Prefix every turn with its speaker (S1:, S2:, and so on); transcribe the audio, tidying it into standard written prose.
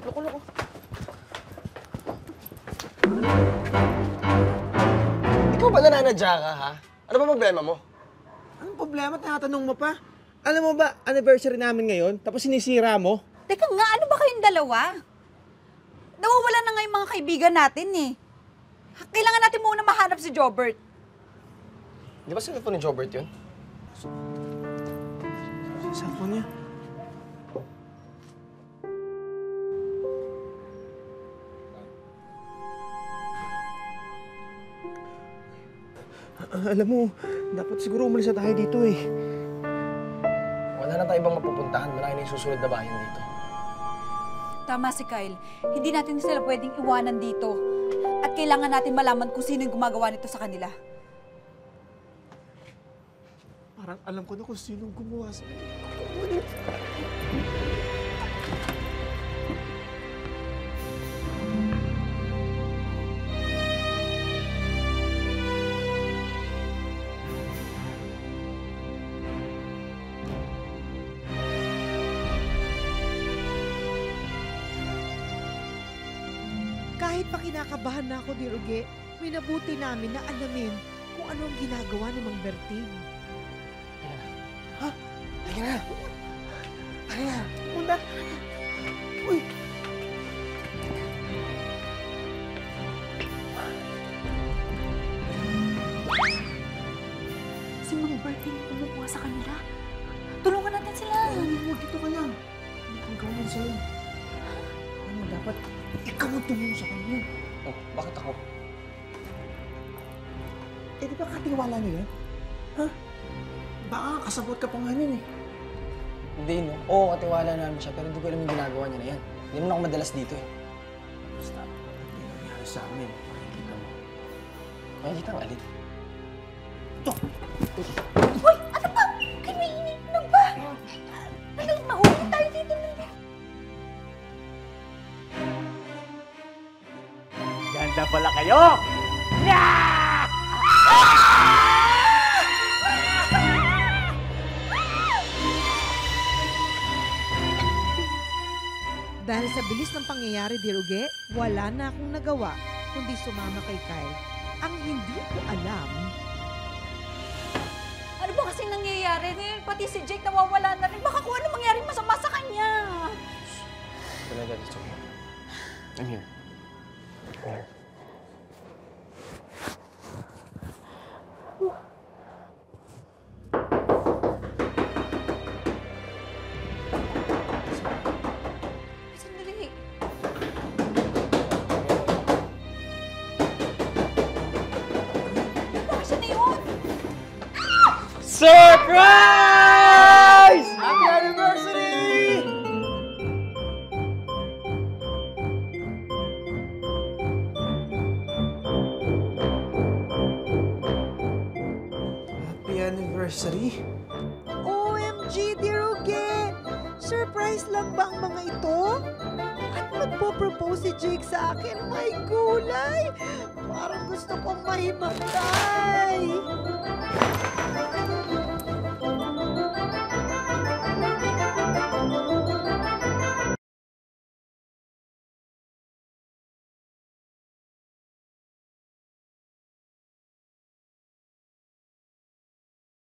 S1: Loko. Ikaw ba nananadya ka, ha? Ano ba problema mo?
S2: Anong problema? Tinatanong mo pa? Alam mo ba, anniversary namin ngayon, tapos sinisira mo?
S3: Teka nga, ano ba kayong dalawa? Nawawala na nga yung mga kaibigan natin eh. Kailangan natin muna mahanap si Jobert.
S1: Di ba cellphone ni Jobert yun?
S2: Cellphone niya. Alam mo, dapat siguro umalis na tayo dito eh.
S1: Wala na tayo ibang mapupuntahan. Malaki na yung susunod na bayan dito.
S3: Tama si Kyle. Hindi natin sila pwedeng iwanan dito. At kailangan natin malaman kung sino yung gumagawa nito sa kanila.
S2: Parang alam ko na kung sinong gumawa sa akin.
S4: Kahit pa kinakabahan na ako, Diruge, minabuti namin na alamin kung ano ang ginagawa ni Mang Berting.
S2: Ha? Teka na! Punta! Uy!
S3: Si Mang Berting kumukuha sa kanila. Tulungan natin sila.
S2: Huwag dito ka lang. Ano ang gawin sa'yo? Ano dapat? Ikaw ang tumulong sa kanya.
S1: Oh, bakit ako?
S2: Eh, di ba katiwala niya yan? Ha? Baka kasabot ka pa nga niyan eh.
S1: Hindi, no? Oo, katiwala namin siya, pero hindi ko alam yung ginagawa niya na yan. Hindi naman ako madalas dito eh.
S2: Basta, hindi nangyari sa amin. Makikita mo.
S1: Makikita ang alin.
S2: Ito!
S3: Uy! Ano ba? Kiniinit lang ba? Ano, mahuli tayo dito ng...
S5: Ganda pala kayo!
S4: Dahil sa bilis ng pangyayari, Diruge, wala na akong nagawa kundi sumama kay Kyle. Ang hindi ko alam,
S3: Ano ba kasing nangyayari? Ngayon, pati si Jake nawawala na rin. Baka kung ano mangyaring masama sa kanya.
S1: Talaga, it's okay. I'm here. I'm here.
S3: Sandali. Bakit na yun?
S1: Surprise! Happy anniversary!
S2: Happy anniversary!
S4: OMG, Diruge! Surprise lang ba ang mga ito? At magpo-propose si Jake sa akin? May gulay! Parang gusto kong mahimatay!